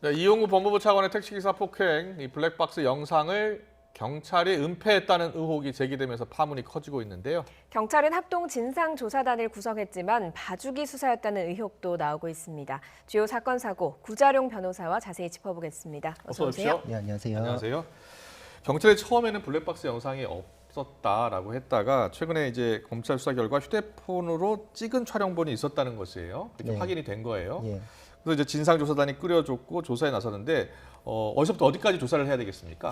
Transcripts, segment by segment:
네, 이용구 법무부 차관의 택시기사 폭행, 이 블랙박스 영상을 경찰이 은폐했다는 의혹이 제기되면서 파문이 커지고 있는데요. 경찰은 합동 진상조사단을 구성했지만 봐주기 수사였다는 의혹도 나오고 있습니다. 주요 사건 사고 구자룡 변호사와 자세히 짚어보겠습니다. 어서 오세요. 네, 안녕하세요. 안녕하세요. 경찰이 처음에는 블랙박스 영상이 없었다라고 했다가 최근에 이제 검찰 수사 결과 휴대폰으로 찍은 촬영본이 있었다는 것이에요. 이렇게 네. 확인이 된 거예요. 예. 그래서 이제 진상조사단이 꾸려졌고 조사에 나섰는데 어디서부터 어디까지 조사를 해야 되겠습니까?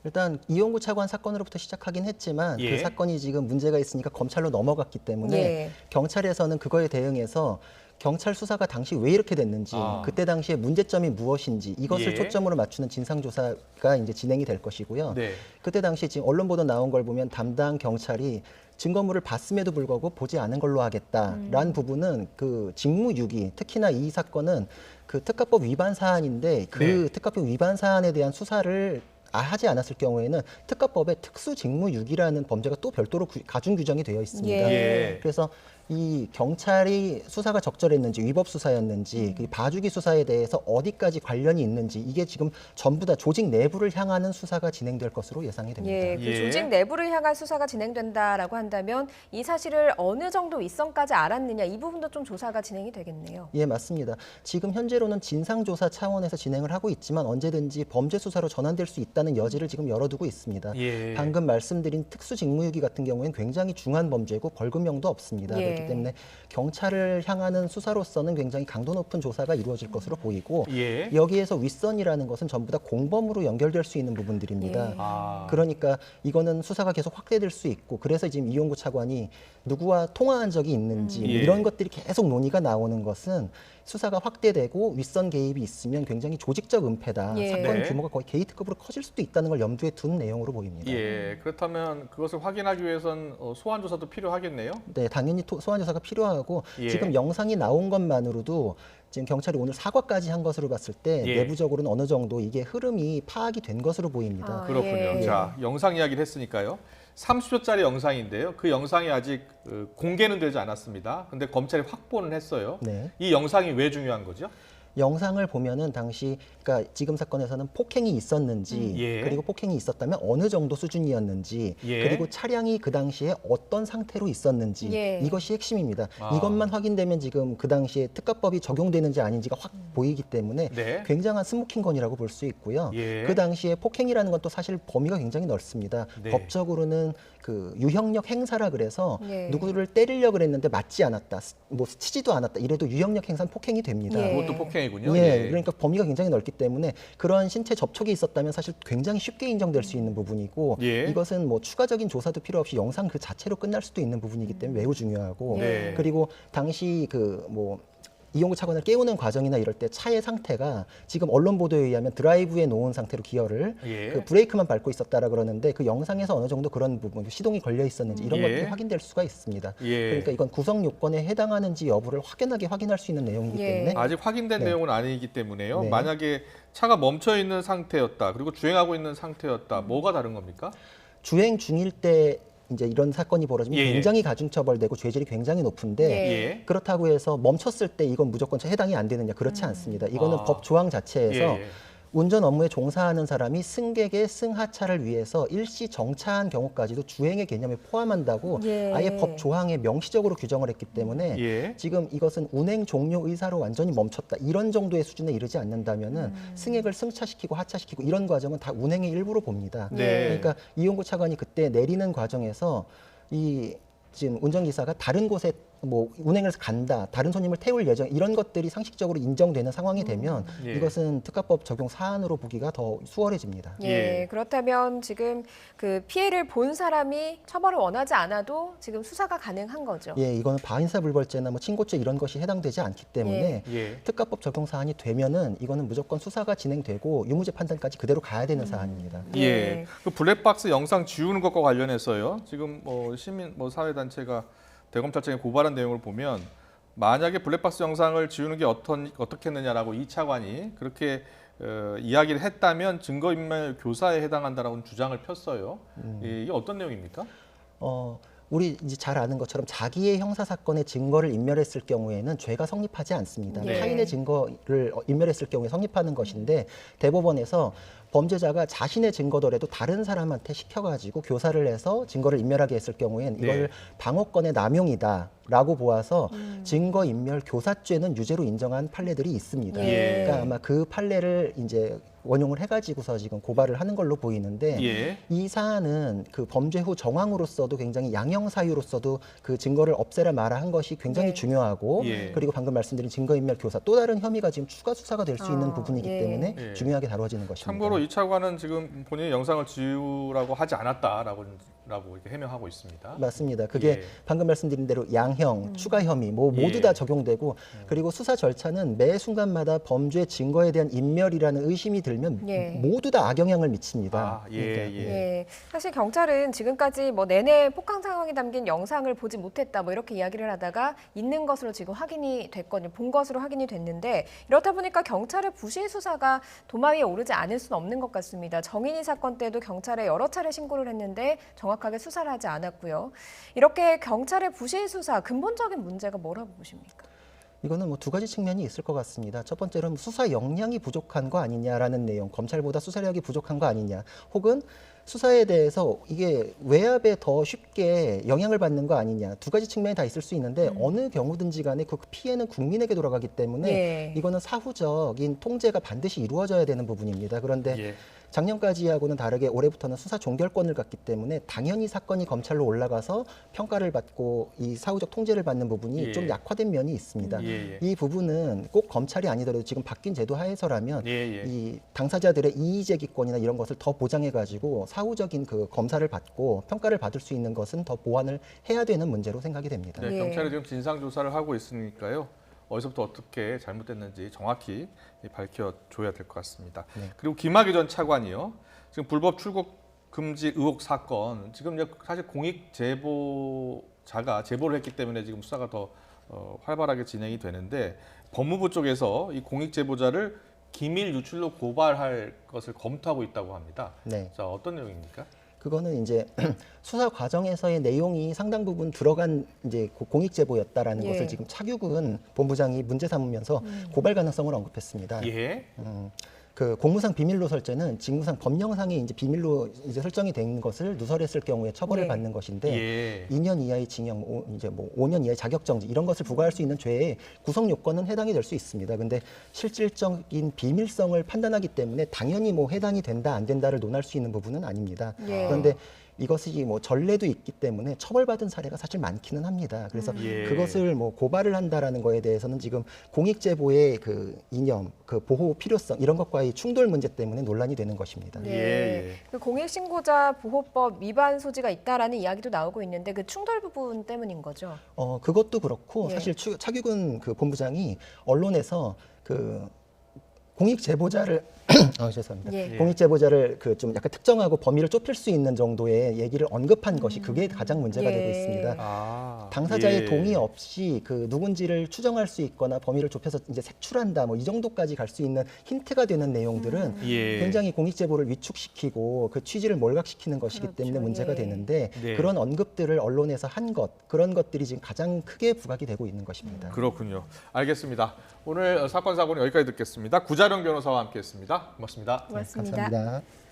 일단 이용구 차관 사건으로부터 시작하긴 했지만 예. 그 사건이 지금 문제가 있으니까 검찰로 넘어갔기 때문에 예. 경찰에서는 그거에 대응해서 경찰 수사가 당시 왜 이렇게 됐는지, 그때 당시에 문제점이 무엇인지 이것을 예. 초점으로 맞추는 진상조사가 이제 진행이 될 것이고요. 네. 그때 당시 지금 언론 보도 나온 걸 보면 담당 경찰이 증거물을 봤음에도 불구하고 보지 않은 걸로 하겠다라는 부분은 그 직무유기, 특히나 이 사건은 그 특가법 위반 사안인데 그 네. 특가법 위반 사안에 대한 수사를 하지 않았을 경우에는 특가법에 특수직무유기라는 범죄가 또 별도로 가중 규정이 되어 있습니다. 예. 그래서 이 경찰이 수사가 적절했는지 위법 수사였는지 그 봐주기 수사에 대해서 어디까지 관련이 있는지 이게 지금 전부 다 조직 내부를 향하는 수사가 진행될 것으로 예상이 됩니다. 예, 그 예. 조직 내부를 향한 수사가 진행된다라고 한다면 이 사실을 어느 정도 윗선까지 알았느냐 이 부분도 좀 조사가 진행이 되겠네요. 예, 맞습니다. 지금 현재로는 진상조사 차원에서 진행을 하고 있지만 언제든지 범죄 수사로 전환될 수 있다는 여지를 지금 열어두고 있습니다. 예. 방금 말씀드린 특수직무유기 같은 경우에는 굉장히 중한 범죄고 벌금형도 없습니다. 예. 그렇기 때문에 경찰을 향하는 수사로서는 굉장히 강도 높은 조사가 이루어질 것으로 보이고 예. 여기에서 윗선이라는 것은 전부 다 공범으로 연결될 수 있는 부분들입니다. 예. 그러니까 이거는 수사가 계속 확대될 수 있고 그래서 지금 이용구 차관이 누구와 통화한 적이 있는지 뭐 예. 이런 것들이 계속 논의가 나오는 것은 수사가 확대되고 윗선 개입이 있으면 굉장히 조직적 은폐다. 예. 사건 네. 규모가 거의 게이트급으로 커질 수도 있다는 걸 염두에 둔 내용으로 보입니다. 예. 그렇다면 그것을 확인하기 위해선 소환 조사도 필요하겠네요. 네, 당연히 소환 조사가 필요하고 예. 지금 영상이 나온 것만으로도 지금 경찰이 오늘 사과까지 한 것으로 봤을 때 예. 내부적으로는 어느 정도 이게 흐름이 파악이 된 것으로 보입니다. 아, 그렇군요. 예. 자, 영상 이야기를 했으니까요. 30초짜리 영상인데요. 그 영상이 아직 공개는 되지 않았습니다. 근데 검찰이 확보는 했어요. 네. 이 영상이 왜 중요한 거죠? 영상을 보면은 당시 그러니까 지금 사건에서는 폭행이 있었는지 예. 그리고 폭행이 있었다면 어느 정도 수준이었는지 예. 그리고 차량이 그 당시에 어떤 상태로 있었는지 예. 이것이 핵심입니다. 아. 이것만 확인되면 지금 그 당시에 특가법이 적용되는지 아닌지가 확 보이기 때문에 네. 굉장한 스모킹건이라고 볼 수 있고요. 예. 그 당시에 폭행이라는 건 또 사실 범위가 굉장히 넓습니다. 네. 법적으로는 그 유형력 행사라 그래서 예. 누구를 때리려고 그랬는데 맞지 않았다, 뭐 치지도 않았다 이래도 유형력 행사는 폭행이 됩니다. 예. 그것도 폭행이군요. 예, 그러니까 범위가 굉장히 넓기 때문에 그러한 신체 접촉이 있었다면 사실 굉장히 쉽게 인정될 수 있는 부분이고 예. 이것은 뭐 추가적인 조사도 필요 없이 영상 그 자체로 끝날 수도 있는 부분이기 때문에 매우 중요하고 네. 그리고 당시 그 뭐 이용구 차관을 깨우는 과정이나 이럴 때 차의 상태가 지금 언론 보도에 의하면 드라이브에 놓은 상태로 기어를 예. 그 브레이크만 밟고 있었다라 그러는데 그 영상에서 어느 정도 그런 부분 시동이 걸려 있었는지 이런 예. 것들이 확인될 수가 있습니다. 예. 그러니까 이건 구성 요건에 해당하는지 여부를 확연하게 확인할 수 있는 내용이기 예. 때문에 아직 확인된 네. 내용은 아니기 때문에요. 네. 만약에 차가 멈춰 있는 상태였다. 그리고 주행하고 있는 상태였다. 뭐가 다른 겁니까? 주행 중일 때 이제 이런 사건이 벌어지면 예. 굉장히 가중처벌되고 죄질이 굉장히 높은데 예. 예. 그렇다고 해서 멈췄을 때 이건 무조건 해당이 안 되느냐 그렇지 않습니다. 이거는 아. 법 조항 자체에서 예, 예. 운전 업무에 종사하는 사람이 승객의 승하차를 위해서 일시 정차한 경우까지도 주행의 개념에 포함한다고 예. 아예 법 조항에 명시적으로 규정을 했기 때문에 예. 지금 이것은 운행 종료 의사로 완전히 멈췄다 이런 정도의 수준에 이르지 않는다면은 승객을 승차시키고 하차시키고 이런 과정은 다 운행의 일부로 봅니다. 네. 그러니까 이용구 차관이 그때 내리는 과정에서 이 지금 운전기사가 다른 곳에 뭐 운행을 간다, 다른 손님을 태울 예정 이런 것들이 상식적으로 인정되는 상황이 되면 예. 이것은 특가법 적용 사안으로 보기가 더 수월해집니다. 예, 예. 그렇다면 지금 그 피해를 본 사람이 처벌을 원하지 않아도 지금 수사가 가능한 거죠. 예, 이거는 반인사불벌죄나 뭐 친고죄 이런 것이 해당되지 않기 때문에 예. 특가법 적용 사안이 되면은 이거는 무조건 수사가 진행되고 유무죄 판단까지 그대로 가야 되는 사안입니다. 예. 그 블랙박스 영상 지우는 것과 관련해서요. 지금 뭐 시민 뭐 사회 단체가 대검찰청에 고발한 내용을 보면 만약에 블랙박스 영상을 지우는 게 어떻게 했느냐라고 이 차관이 그렇게 이야기를 했다면 증거인멸 교사에 해당한다라고 주장을 폈어요. 이게 어떤 내용입니까? 우리 이제 잘 아는 것처럼 자기의 형사 사건의 증거를 인멸했을 경우에는 죄가 성립하지 않습니다. 네. 타인의 증거를 인멸했을 경우에 성립하는 것인데 대법원에서 범죄자가 자신의 증거더라도 다른 사람한테 시켜가지고 교사를 해서 증거를 인멸하게 했을 경우엔 이걸 네. 방어권의 남용이다라고 보아서 증거인멸 교사죄는 유죄로 인정한 판례들이 있습니다. 예. 그러니까 아마 그 판례를 이제 원용을 해가지고서 지금 고발을 하는 걸로 보이는데 예. 이 사안은 그 범죄 후 정황으로서도 굉장히 양형 사유로서도 그 증거를 없애라 마라 한 것이 굉장히 네. 중요하고 예. 그리고 방금 말씀드린 증거인멸 교사 또 다른 혐의가 지금 추가 수사가 될 수 있는 부분이기 예. 때문에 예. 중요하게 다뤄지는 것입니다. 참고로 이 차관은 지금 본인이 영상을 지우라고 하지 않았다라고 이렇게 해명하고 있습니다. 맞습니다. 그게 예. 방금 말씀드린 대로 양형, 추가 혐의 뭐 모두 예. 다 적용되고 그리고 수사 절차는 매 순간마다 범죄 증거에 대한 인멸이라는 의심이 들면 예. 모두 다 악영향을 미칩니다. 아, 예, 그러니까 예. 예, 사실 경찰은 지금까지 뭐 내내 폭행 상황이 담긴 영상을 보지 못했다 뭐 이렇게 이야기를 하다가 있는 것으로 지금 확인이 됐거든요. 본 것으로 확인이 됐는데 이렇다 보니까 경찰의 부실 수사가 도마 위에 오르지 않을 수는 없는 것 같습니다. 정인이 사건 때도 경찰에 여러 차례 신고를 했는데 정확하게 수사를 하지 않았고요. 이렇게 경찰의 부실 수사 근본적인 문제가 뭐라고 보십니까? 이거는 뭐 두 가지 측면이 있을 것 같습니다. 첫 번째로는 수사 역량이 부족한 거 아니냐라는 내용, 검찰보다 수사력이 부족한 거 아니냐, 혹은 수사에 대해서 이게 외압에 더 쉽게 영향을 받는 거 아니냐, 두 가지 측면이 다 있을 수 있는데 어느 경우든지 간에 그 피해는 국민에게 돌아가기 때문에 예. 이거는 사후적인 통제가 반드시 이루어져야 되는 부분입니다. 그런데 예. 작년까지하고는 다르게 올해부터는 수사 종결권을 갖기 때문에 당연히 사건이 검찰로 올라가서 평가를 받고 이 사후적 통제를 받는 부분이 예. 좀 약화된 면이 있습니다. 예, 예. 이 부분은 꼭 검찰이 아니더라도 지금 바뀐 제도 하에서라면 예, 예. 이 당사자들의 이의제기권이나 이런 것을 더 보장해가지고 사후적인 그 검사를 받고 평가를 받을 수 있는 것은 더 보완을 해야 되는 문제로 생각이 됩니다. 네, 예. 경찰이 지금 진상 조사를 하고 있으니까요. 어디서부터 어떻게 잘못됐는지 정확히 밝혀줘야 될 것 같습니다. 네. 그리고 김학의 전 차관이요. 지금 불법 출국 금지 의혹 사건 지금 이제 사실 공익 제보자가 제보를 했기 때문에 지금 수사가 더 활발하게 진행이 되는데 법무부 쪽에서 이 공익 제보자를 기밀 유출로 고발할 것을 검토하고 있다고 합니다. 네. 자, 어떤 내용입니까? 그거는 이제 수사 과정에서의 내용이 상당 부분 들어간 이제 공익 제보였다라는 예. 것을 지금 차규근 본부장이 문제 삼으면서 고발 가능성을 언급했습니다. 예. 그 공무상 비밀로 설정은 직무상 법령상에 이제 비밀로 이제 설정이 된 것을 누설했을 경우에 처벌을 네. 받는 것인데 예. 2년 이하의 징역, 이제 뭐 5년 이하의 자격정지 이런 것을 부과할 수 있는 죄의 구성 요건은 해당이 될 수 있습니다. 근데 실질적인 비밀성을 판단하기 때문에 당연히 뭐 해당이 된다 안 된다를 논할 수 있는 부분은 아닙니다. 예. 그런데 이것이 뭐 전례도 있기 때문에 처벌받은 사례가 사실 많기는 합니다. 그래서 예. 그것을 뭐 고발을 한다라는 거에 대해서는 지금 공익 제보의 그 이념, 그 보호 필요성 이런 것과의 충돌 문제 때문에 논란이 되는 것입니다. 네. 예, 예. 그 공익신고자 보호법 위반 소지가 있다라는 이야기도 나오고 있는데 그 충돌 부분 때문인 거죠. 그것도 그렇고 예. 사실 차규근 그 본부장이 언론에서 그 공익 제보자를 죄송합니다. 예. 공익 제보자를 그 좀 약간 특정하고 범위를 좁힐 수 있는 정도의 얘기를 언급한 것이 그게 가장 문제가 예. 되고 있습니다. 아, 당사자의 예. 동의 없이 그 누군지를 추정할 수 있거나 범위를 좁혀서 이제 색출한다 뭐 이 정도까지 갈 수 있는 힌트가 되는 내용들은 예. 굉장히 공익 제보를 위축시키고 그 취지를 몰각시키는 것이기 그렇죠. 때문에 문제가 예. 되는데 네. 그런 언급들을 언론에서 한 것 그런 것들이 지금 가장 크게 부각이 되고 있는 것입니다. 그렇군요. 알겠습니다. 오늘 사건 사고는 여기까지 듣겠습니다. 구자룡 변호사와 함께했습니다. 고맙습니다. 고맙습니다. 감사합니다.